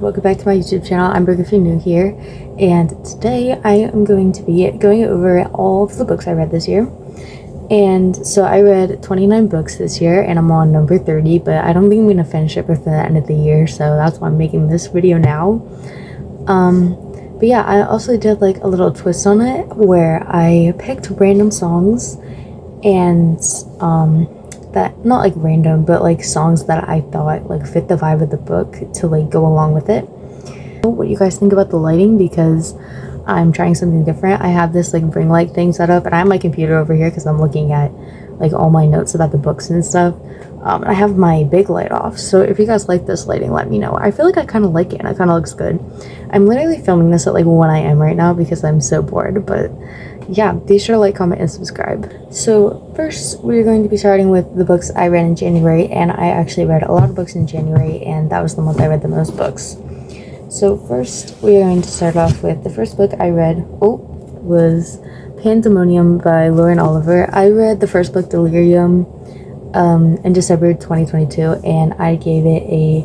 welcome back to my YouTube channel. I'm Brooke if you're new here, and today I am going to be going over all of the books I read this year. And so I read 29 books this year, and I'm on number 30, but I don't think I'm going to finish it before the end of the year, so that's why I'm making this video now. But yeah, I also did like a little twist on it where I picked random songs and that, not like random, but like songs that I thought like fit the vibe of the book to like go along with it. What you guys think about the lighting, because I'm trying something different. I have this like ring light thing set up, and I have my computer over here because I'm looking at like all my notes about the books and stuff. I have my big light off, so if you guys like this lighting, let me know. I feel like I kind of like it, and it kind of looks good. I'm literally filming this at like 1 a.m. right now because I'm so bored, but yeah, be sure to like, comment, and subscribe. So first, we're going to be starting with the books I read in January, and I actually read a lot of books in January, and that was the month I read the most books. So first, we are going to start off with the first book I read was Pandemonium by Lauren Oliver. I read the first book, Delirium, in December 2022, and I gave it a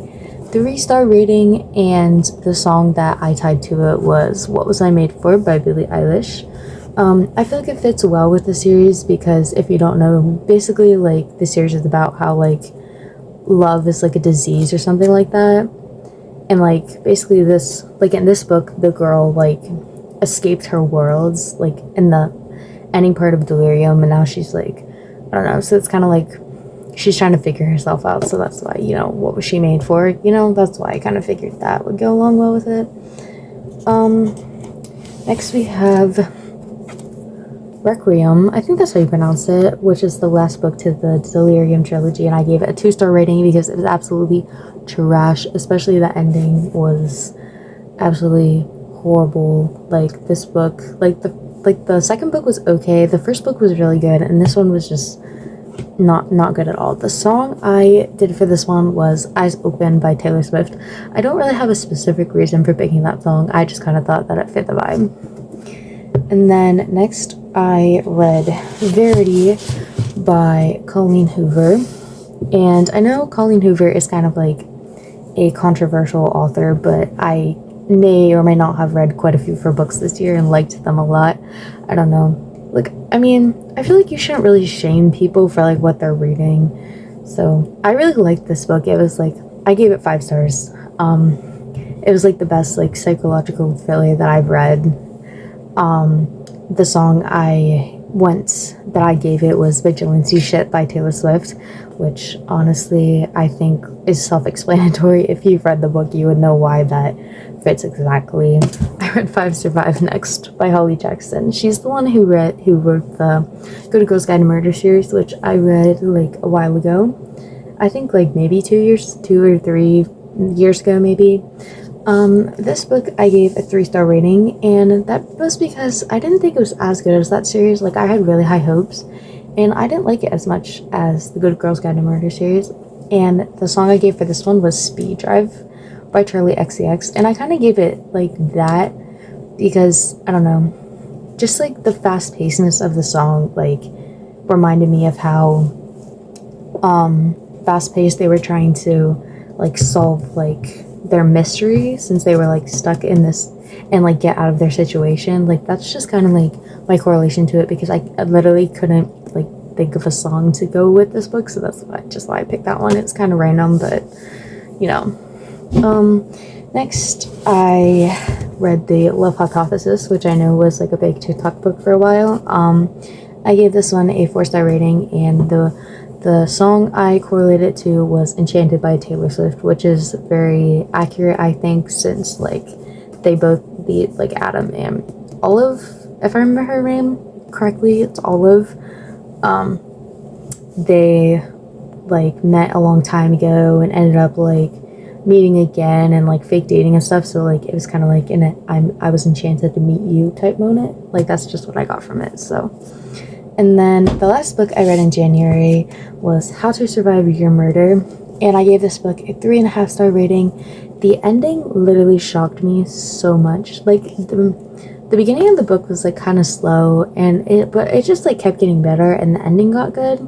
3-star rating, and the song that I tied to it was What Was I Made For by Billie Eilish. I feel like it fits well with the series because if you don't know, basically like the series is about how like love is like a disease or something like that. And like basically this, like in this book, the girl like escaped her worlds like in the ending part of Delirium, and now she's like, I don't know, so it's kind of like she's trying to figure herself out, so that's why, you know, what was she made for, you know, that's why I kind of figured that would go along well with it. Next we have Requiem, I think that's how you pronounce it, which is the last book to the Delirium trilogy, and I gave it a 2-star rating because it was absolutely trash, especially the ending was absolutely horrible. Like this book, like the second book was okay, the first book was really good, and this one was just not good at all. The song I did for this one was Eyes Open by Taylor Swift. I don't really have a specific reason for picking that song, I just kind of thought that it fit the vibe. And then next I read Verity by Colleen Hoover, and I know Colleen Hoover is kind of like a controversial author, but I may or may not have read quite a few of her books this year and liked them a lot. I don't know, like, I mean, I feel like you shouldn't really shame people for like what they're reading, so I really liked this book. It was like, I gave it 5 stars. It was like the best like psychological thriller that I've read. The song that I gave it was Vigilance You Shit by Taylor Swift, which honestly I think is self-explanatory. If you've read the book, you would know why that fits exactly. I read 5 Survive Next by Holly Jackson. She's the one who wrote the Good Girls Guide to Murder series, which I read like a while ago. I think like maybe 2 or 3 years ago maybe. This book I gave a 3-star rating, and that was because I didn't think it was as good as that series. Like, I had really high hopes, and I didn't like it as much as the Good Girls Guide to Murder series. And the song I gave for this one was Speed Drive by Charlie XCX, and I kind of gave it like that because, I don't know, just like the fast pacedness of the song like reminded me of how fast paced they were trying to like solve like their mystery, since they were like stuck in this and like get out of their situation. Like, that's just kind of like my correlation to it, because I literally couldn't like think of a song to go with this book, so that's why I picked that one. It's kind of random, but you know. Next I read The Love Hypothesis, which I know was like a big TikTok book for a while. I gave this one a 4-star rating, and the song I correlated to was Enchanted by Taylor Swift, which is very accurate, I think, since like they both beat like Adam and Olive, if I remember her name correctly, it's Olive. They like met a long time ago and ended up like meeting again and like fake dating and stuff, so like it was kind of like I was enchanted to meet you type moment. Like, that's just what I got from it. So, and then the last book I read in January was How to Survive Your Murder, and I gave this book a 3.5-star rating. The ending literally shocked me so much. Like, the beginning of the book was like kind of slow, but it just like kept getting better, and the ending got good.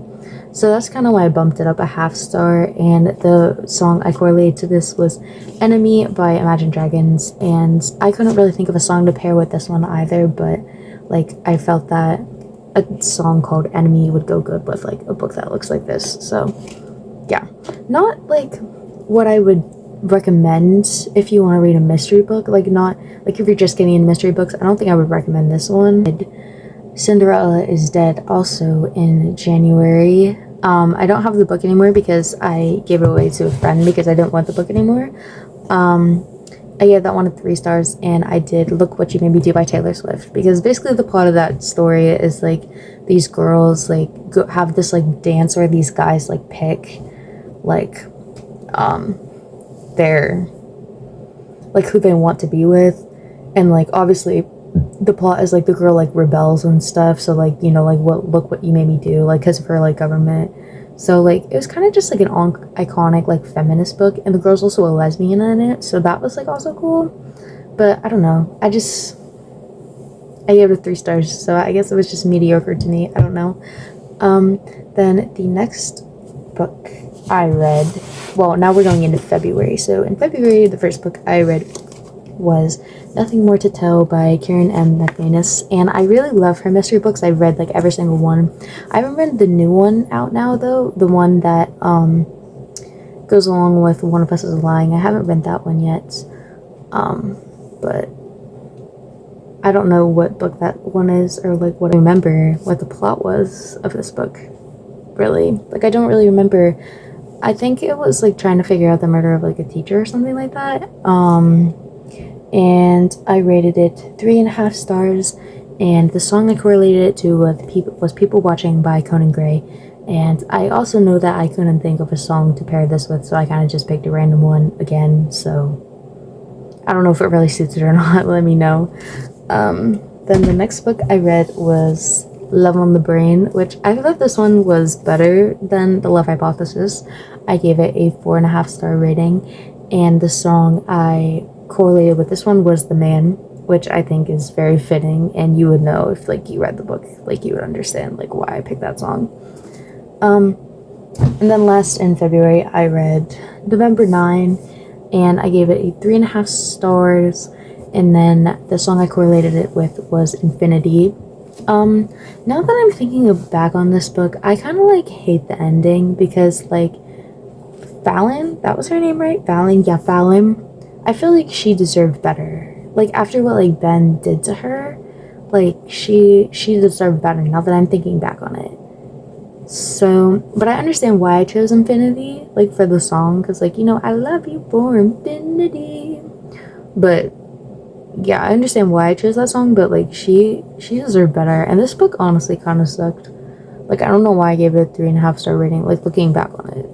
So that's kind of why I bumped it up a half star. And the song I correlated to this was Enemy by Imagine Dragons. And I couldn't really think of a song to pair with this one either, but like I felt that a song called Enemy would go good with like a book that looks like this. So yeah, not like what I would recommend if you want to read a mystery book, like not like if you're just getting into mystery books. I don't think I would recommend this one. Cinderella is Dead, also in January. I don't have the book anymore because I gave it away to a friend because I didn't want the book anymore. I gave that one a 3 stars, and I did Look What You Made Me Do by Taylor Swift, because basically the plot of that story is like these girls like have this like dance where these guys like pick like their like who they want to be with, and like obviously the plot is like the girl like rebels and stuff, so like, you know, like look what you made me do, like because of her like government. So like it was kind of just like an iconic like feminist book, and the girl's also a lesbian in it, so that was like also cool. But I don't know, I gave it 3 stars, so I guess it was just mediocre to me. I don't know. Then the next book I read, well, now we're going into February. So in February, the first book I read was Nothing More to Tell by Karen M. McManus, and I really love her mystery books. I've read like every single one. I haven't read the new one out now though, the one that goes along with One of Us is Lying. I haven't read that one yet, but I don't know what book that one is, or like what I remember what the plot was of this book, really. Like I don't really remember. I think it was like trying to figure out the murder of like a teacher or something like that. And I rated it 3.5 stars, and the song I correlated it to was People Watching by Conan Gray. And I also know that I couldn't think of a song to pair this with, so I kind of just picked a random one again. So I don't know if it really suits it or not. Let me know. Then the next book I read was Love on the Brain, which I thought this one was better than The Love Hypothesis. I gave it a 4.5 star rating, and the song I correlated with this one was The Man, which I think is very fitting, and you would know if like you read the book, like you would understand like why I picked that song. And then last in February I read November 9, and I gave it a 3.5 stars, and then the song I correlated it with was Infinity. Now that I'm thinking back on this book, I kind of like hate the ending, because like Fallon, that was her name, right? Fallon, yeah, Fallon. I feel like she deserved better. Like after what like Ben did to her, like she deserved better now that I'm thinking back on it. So, but I understand why I chose Infinity, like for the song, because like, you know, I love you for infinity. But yeah, I understand why I chose that song, but like she deserved better. And this book honestly kind of sucked. Like I don't know why I gave it a 3.5 star rating, like looking back on it.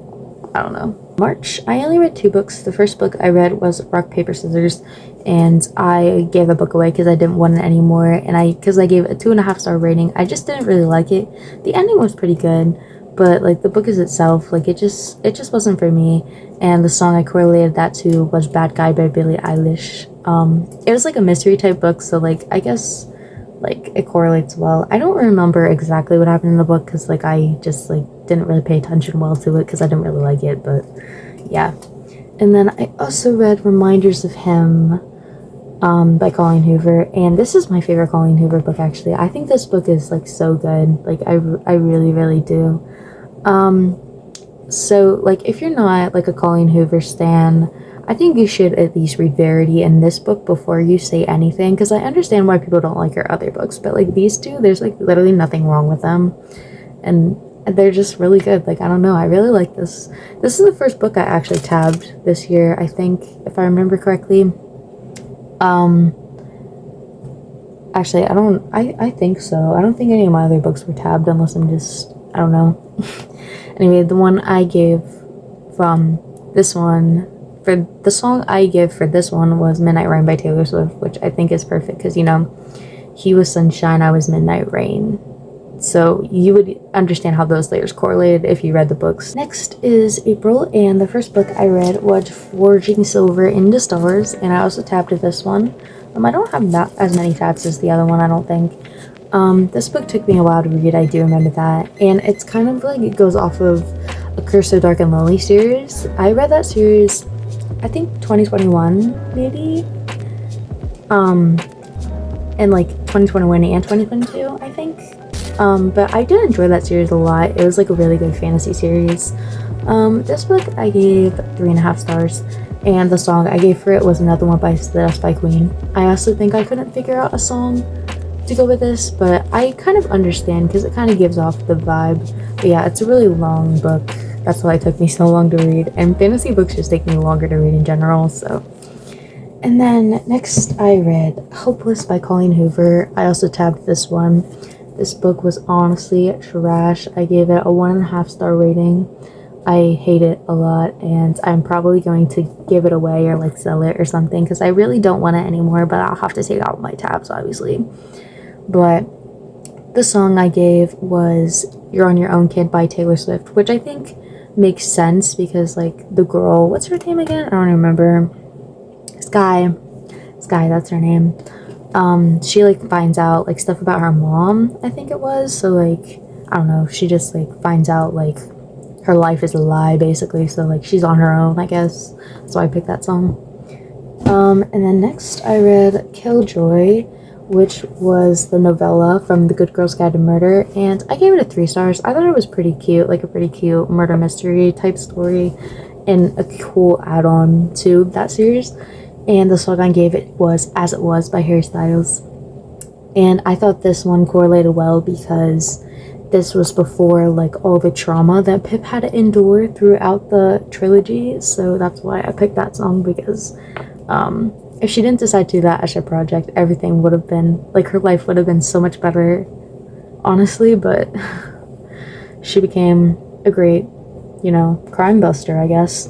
I don't know. March, I only read 2 books. The first book I read was Rock, Paper, Scissors, and I gave the book away because I didn't want it anymore, and because I gave it a 2.5 star rating. I just didn't really like it. The ending was pretty good, but like the book is itself, like it just wasn't for me. And the song I correlated that to was Bad Guy by Billie Eilish. It was like a mystery type book, so like I guess like it correlates well. I don't remember exactly what happened in the book because like I just like didn't really pay attention well to it because I didn't really like it, but yeah. And then I also read Reminders of Him by Colleen Hoover, and this is my favorite Colleen Hoover book actually. I think this book is like so good, like I really do. So like if you're not like a Colleen Hoover stan, I think you should at least read Verity in this book before you say anything, because I understand why people don't like her other books, but like these two, there's like literally nothing wrong with them, and they're just really good. Like I don't know, I really like this. This is the first book I actually tabbed this year, I think, if I remember correctly. Actually I think so. I don't think any of my other books were tabbed unless I'm just, I don't know. Anyway, the one I gave from this one, for the song I give for this one was Midnight Rain by Taylor Swift, which I think is perfect because, you know, he was sunshine, I was midnight rain. So you would understand how those layers correlated if you read the books. Next is April, and the first book I read was Forging Silver into Stars, and I also tabbed this one. I don't have that as many tabs as the other one, I don't think. This book took me a while to read, I do remember that, and it's kind of like it goes off of A Curse So Dark and Lonely series. I read that series, I think 2021 maybe, and like 2021 and 2022, I think. But I did enjoy that series a lot. It was like a really good fantasy series. This book I gave 3.5 stars, and the song I gave for it was Another One by The Dust by Queen. I also think I couldn't figure out a song to go with this, but I kind of understand because it kind of gives off the vibe. But yeah, it's a really long book. That's why it took me so long to read, and fantasy books just take me longer to read in general, so. And then next I read Hopeless by Colleen Hoover. I also tabbed this one. This book was honestly trash. I gave it a 1.5 star rating. I hate it a lot, and I'm probably going to give it away or like sell it or something because I really don't want it anymore, but I'll have to take out my tabs obviously. But the song I gave was You're on Your Own Kid by Taylor Swift, which I think makes sense because like the girl, what's her name again? I don't remember. Sky, that's her name. She like finds out like stuff about her mom, I think it was. So like, I don't know, she just like finds out like her life is a lie basically. So like she's on her own, I guess. So I picked that song. And then next I read Killjoy, which was the novella from The Good Girl's Guide to Murder, and I gave it a 3 stars. I thought it was pretty cute, like a pretty cute murder mystery type story and a cool add-on to that series. And the song I gave it was As It Was by Harry Styles. And I thought this one correlated well because this was before like all the trauma that Pip had to endure throughout the trilogy. So that's why I picked that song, because if she didn't decide to do that as a project, everything would have been, like her life would have been so much better, honestly. But she became a great, you know, crime buster, I guess.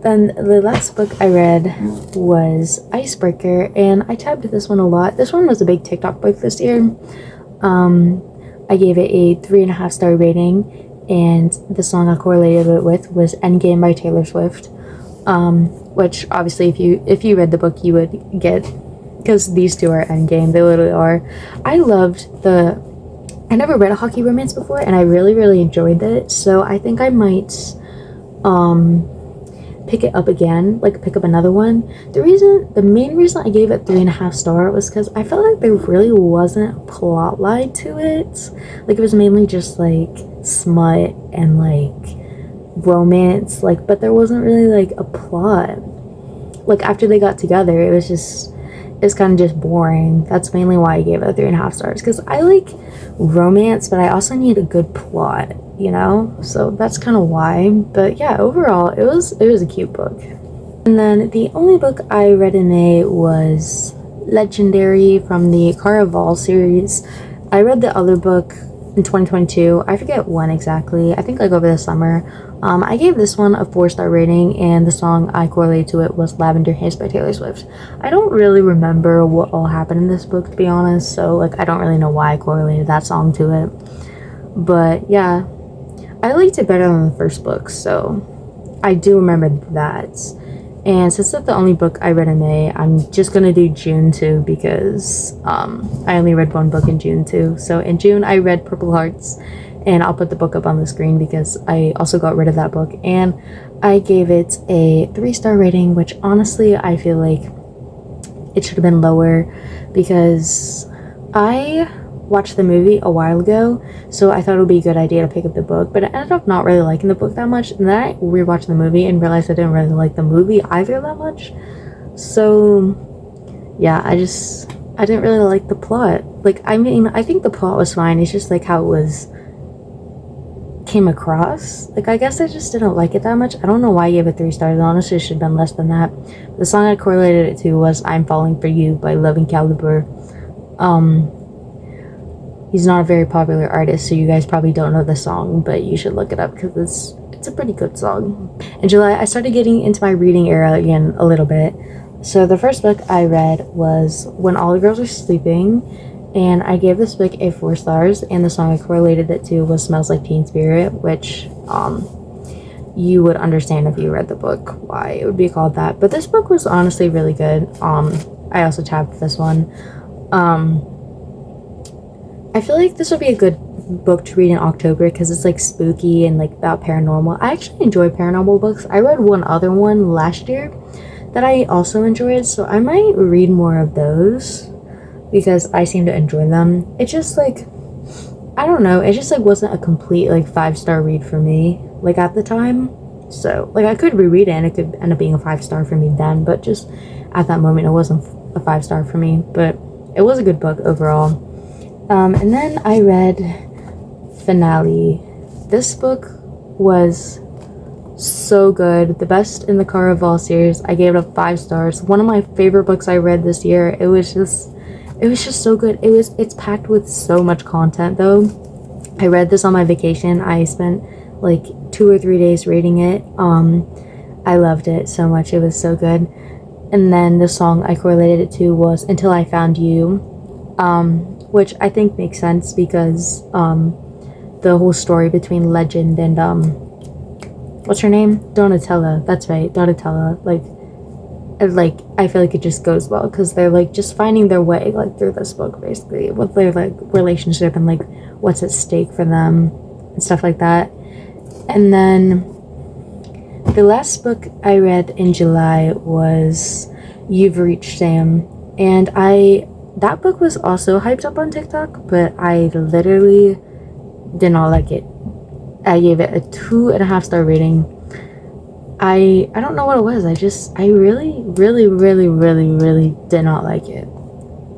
Then the last book I read was Icebreaker, and I tabbed this one a lot. This one was a big TikTok book this year. I gave it a 3.5 star rating, and the song I correlated it with was Endgame by Taylor Swift, which obviously if you read the book you would get, because these two are Endgame. They literally are. I never read a hockey romance before, and I really enjoyed it, so I think I might pick it up again, like pick up another one. The main reason I gave it 3.5 star was because I felt like there really wasn't a plot line to it. Like it was mainly just like smut and like romance, like, but there wasn't really like a plot. Like after they got together, it's kind of just boring. That's mainly why I gave it 3.5 stars, because I like romance, but I also need a good plot, you know? So that's kind of why. But yeah, overall, it was a cute book. And then the only book I read in May was Legendary from the Caraval series. I read the other book in 2022. I forget when exactly. I think like over the summer. I gave this one a 4-star rating, and the song I correlated to it was Lavender Haze by Taylor Swift. I don't really remember what all happened in this book, to be honest, so like I don't really know why I correlated that song to it. But yeah, I liked it better than the first book, so I do remember that. And since that's the only book I read in May, I'm just gonna do June too, because I only read one book in June too. So in June I read Purple Hearts, and I'll put the book up on the screen because I also got rid of that book, and I gave it a 3-star rating, which honestly I feel like it should have been lower because I watched the movie a while ago, so I thought it would be a good idea to pick up the book, but I ended up not really liking the book that much, and then I rewatched the movie and realized I didn't really like the movie either that much. So yeah, I didn't really like the plot. Like, I mean, I think the plot was fine, it's just like how it came across. Like, I guess I just didn't like it that much. I don't know why I gave it 3 stars. Honestly, it should have been less than that. The song I correlated it to was I'm Falling For You by Loving Caliber. He's not a very popular artist, so you guys probably don't know the song, but you should look it up because it's a pretty good song. In July, I started getting into my reading era again a little bit. So the first book I read was When All the Girls Are Sleeping, and I gave this book a 4 stars, and the song I correlated it to was Smells Like Teen Spirit, which you would understand if you read the book why it would be called that. But this book was honestly really good. I also tabbed this one. I feel like this would be a good book to read in October because it's like spooky and like about paranormal. I actually enjoy paranormal books. I read one other one last year that I also enjoyed, so I might read more of those because I seem to enjoy them. It's just like, I don't know, it just like wasn't a complete like 5-star read for me like at the time. So like I could reread it and it could end up being a 5-star for me then, but just at that moment it wasn't a 5-star for me. But it was a good book overall. And then I read Finale. This book was so good, the best in the Caraval series. I gave it a 5 stars. One of my favorite books I read this year. It was just so good. It's packed with so much content though. I read this on my vacation. I spent like 2 or 3 days reading it. I loved it so much. It was so good. And then the song I correlated it to was Until I Found You, which I think makes sense because the whole story between Legend and what's her name? Donatella. That's right, Donatella. Like I feel like it just goes well because they're like just finding their way like through this book basically with their like relationship and like what's at stake for them and stuff like that. And then the last book I read in July was You've Reached Sam, and that book was also hyped up on TikTok, but I literally did not like it. I gave it a 2.5-star rating. I don't know what it was. I really did not like it.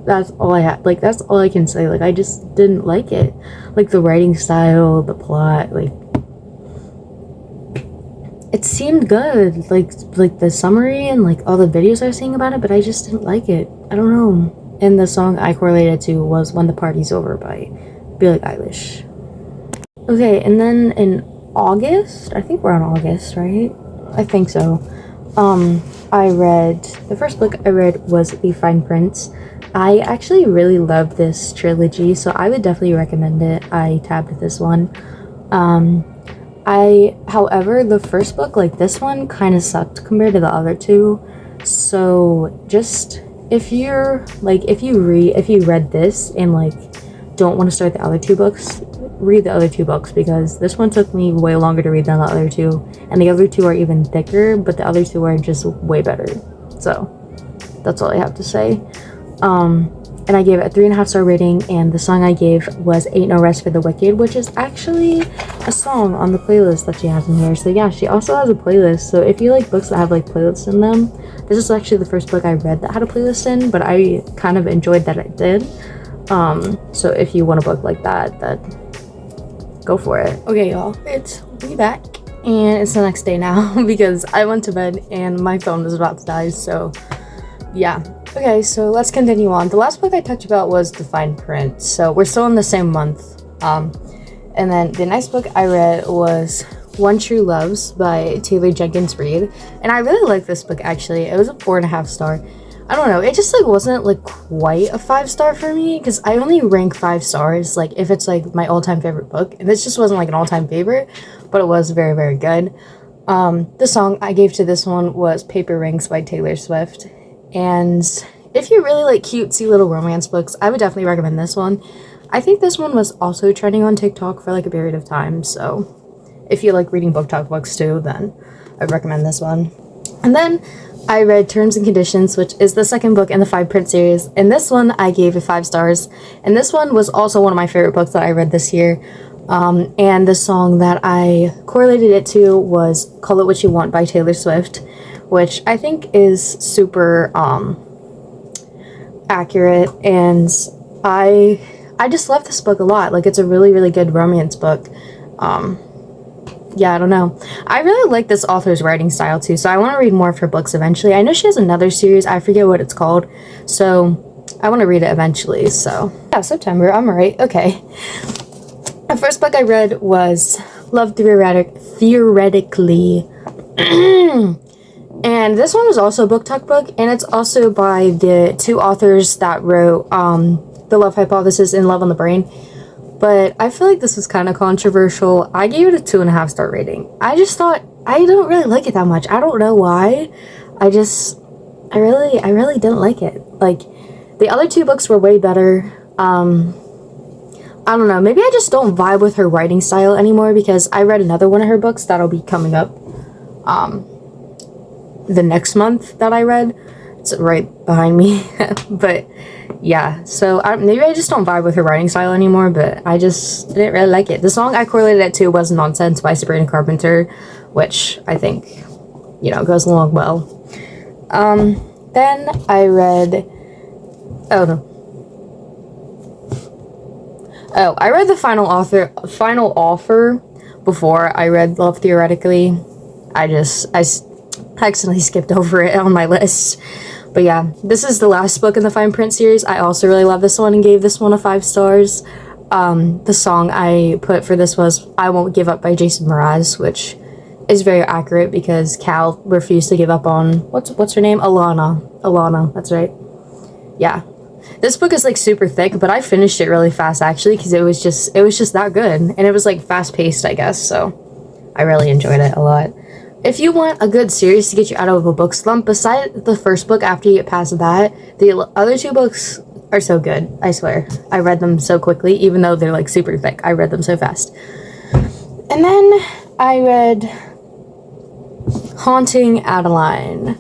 That's all I had. Like, that's all I can say. Like, I just didn't like it. Like, the writing style, the plot, like, it seemed good. Like the summary and, like, all the videos I was seeing about it, but I just didn't like it. I don't know. And the song I correlated to was When the Party's Over by Billie Eilish. Okay, and then in August, I think we're on August, right? I think so. The first book I read was The Fine Prince. I actually really love this trilogy, so I would definitely recommend it. I tabbed this one. However, the first book, like this one, kind of sucked compared to the other two. So just if you read this and like don't want to start the other two books, read the other two books because this one took me way longer to read than the other two, and the other two are even thicker, but the other two are just way better. So that's all I have to say. And I gave it a 3.5-star rating, and the song I gave was Ain't No Rest for the Wicked, which is actually a song on the playlist that she has in here. So yeah, she also has a playlist, so if you like books that have like playlists in them, this is actually the first book I read that had a playlist in, but I kind of enjoyed that it did. So if you want a book like that, go for it. Okay, y'all, it's me back, and it's the next day now because I went to bed and my phone was about to die, so yeah. Okay, so let's continue on. The last book I talked about was The Fine Print, so we're still in the same month. And then the next book I read was One True Loves by Taylor Jenkins Reid, and I really liked this book actually. It was a 4.5 star. I don't know, it just like wasn't like quite a 5-star for me because I only rank 5 stars like if it's like my all-time favorite book, and this just wasn't like an all-time favorite, but it was very, very good. The song I gave to this one was Paper Rings by Taylor Swift. And if you really like cutesy little romance books, I would definitely recommend this one. I think this one was also trending on TikTok for like a period of time, so if you like reading Booktok books too, then I'd recommend this one. And then I read Terms and Conditions, which is the second book in the 5 Print series, and this one I gave it 5 stars. And this one was also one of my favorite books that I read this year. And the song that I correlated it to was Call It What You Want by Taylor Swift, which I think is super accurate, and I just love this book a lot. Like, it's a really, really good romance book. Yeah, I don't know. I really like this author's writing style too, so I want to read more of her books eventually. I know she has another series, I forget what it's called, so I want to read it eventually. So yeah, September, I'm alright. Okay. The first book I read was Love Theoretically. And this one was also a Booktok book, and it's also by the two authors that wrote The Love Hypothesis and Love on the Brain. But I feel like this was kind of controversial. I gave it a 2.5-star rating. I just thought, I don't really like it that much. I don't know why. I really didn't like it. Like, the other two books were way better. I don't know, maybe I just don't vibe with her writing style anymore, because I read another one of her books that'll be coming up the next month that I read. It's right behind me. But yeah, so maybe I just don't vibe with her writing style anymore, but I just didn't really like it. The song I correlated it to was Nonsense by Sabrina Carpenter, which I think, you know, goes along well. Then I read, I read the final offer before I read Love Theoretically. I accidentally skipped over it on my list. But yeah, this is the last book in the Fine Print series. I also really love this one and gave this one a 5 stars. The song I put for this was I Won't Give Up by Jason Mraz, which is very accurate because Cal refused to give up on, what's her name? Alana, that's right. Yeah. This book is like super thick, but I finished it really fast actually, because it was just that good, and it was like fast paced, I guess, so I really enjoyed it a lot. If you want a good series to get you out of a book slump, beside the first book, after you get past that, the other 2 books are so good, I swear. I read them so quickly, even though they're like super thick. I read them so fast. And then I read Haunting Adeline,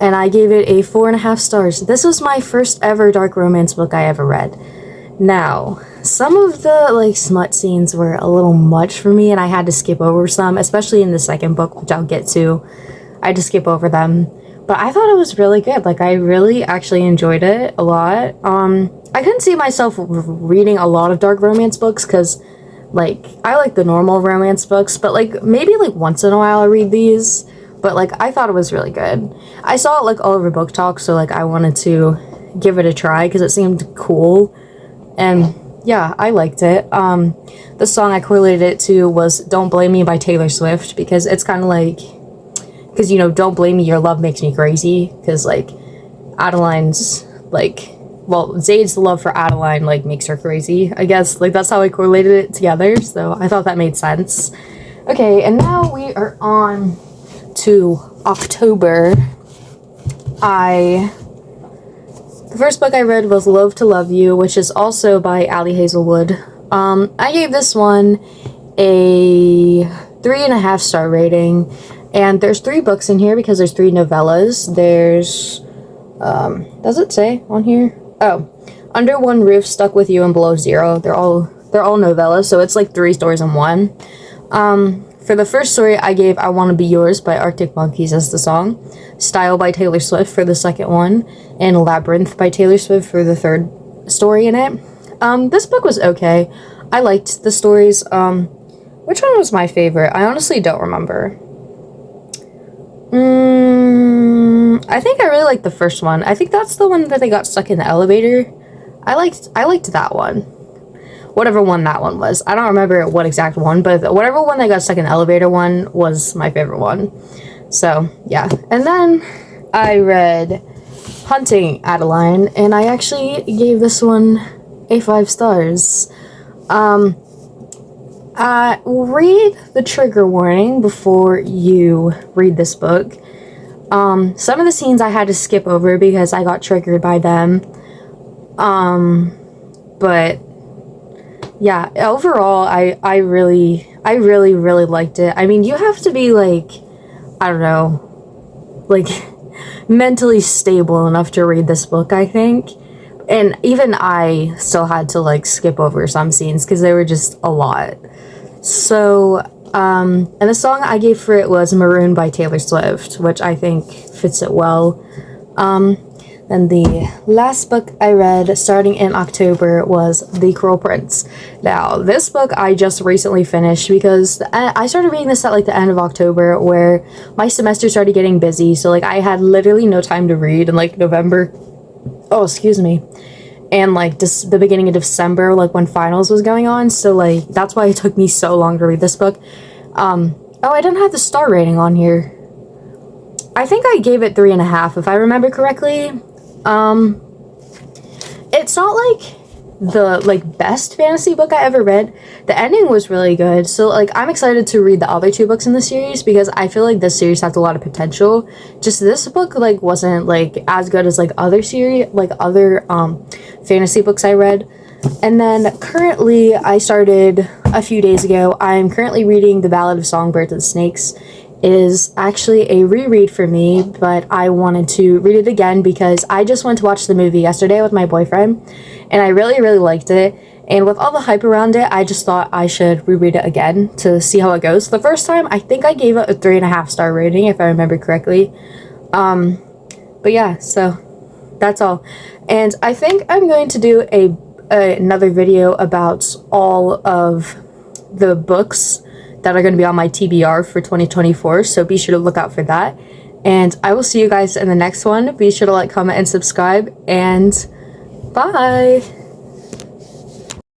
and I gave it a 4.5 stars. This was my first ever dark romance book I ever read. Now, some of the like smut scenes were a little much for me, and I had to skip over some, especially in the second book, which I'll get to. I had to skip over them, but I thought it was really good. Like, I really actually enjoyed it a lot. I couldn't see myself reading a lot of dark romance books, because like I like the normal romance books, but like maybe like once in a while I read these. But like I thought it was really good. I saw it like all over Booktok, so like I wanted to give it a try because it seemed cool, and yeah, I liked it. The song I correlated it to was Don't Blame Me by Taylor Swift, because it's kind of like, because, you know, Don't Blame Me, Your Love Makes Me Crazy, because like Adeline's like, well, Zayd's love for Adeline like makes her crazy, I guess. Like that's how I correlated it together, so I thought that made sense. Okay, and now we are on to October. The first book I read was Love to Love You, which is also by Ali Hazelwood. I gave this one a 3.5 star rating, and there's 3 books in here because there's 3 novellas. There's, does it say on here? Oh, Under One Roof, Stuck With You, and Below Zero. They're all novellas, so it's like 3 stories in one. For the first story, I gave I Wanna Be Yours by Arctic Monkeys as the song, Style by Taylor Swift for the second one, and Labyrinth by Taylor Swift for the third story in it. This book was okay. I liked the stories. Which one was my favorite? I honestly don't remember. I think I really liked the first one. I think that's the one that they got stuck in the elevator. I liked that one. Whatever one that one was. I don't remember what exact one, but whatever one that got stuck in the elevator one was my favorite one. So, yeah. And then I read Haunting Adeline, and I actually gave this one a 5 stars. Read the trigger warning before you read this book. Some of the scenes I had to skip over because I got triggered by them. But yeah, overall, I really liked it. I mean, you have to be like, I don't know, like mentally stable enough to read this book, I think. And even I still had to like skip over some scenes because they were just a lot. So, and the song I gave for it was Maroon by Taylor Swift, which I think fits it well. And the last book I read starting in October was The Cruel Prince. Now, this book I just recently finished because I started reading this at like the end of October, where my semester started getting busy, so like I had literally no time to read in like November. Oh, excuse me. And like just the beginning of December, like when finals was going on, so like that's why it took me so long to read this book. Oh, I didn't have the star rating on here. I think I gave it 3.5 if I remember correctly. It's not like the like best fantasy book I ever read. The ending was really good, so like I'm excited to read the other 2 books in the series because I feel like this series has a lot of potential. Just this book like wasn't like as good as like other fantasy books I read. And then currently, I started a few days ago, I'm currently reading The Ballad of Songbirds and Snakes. It is actually a reread for me, but I wanted to read it again because I just went to watch the movie yesterday with my boyfriend, and I really, really liked it. And with all the hype around it, I just thought I should reread it again to see how it goes. The first time, I think I gave it a 3.5-star rating, if I remember correctly. But yeah, so that's all. And I think I'm going to do another video about all of the books that are going to be on my TBR for 2024, so be sure to look out for that. And I will see you guys in the next one. Be sure to like, comment, and subscribe, and bye!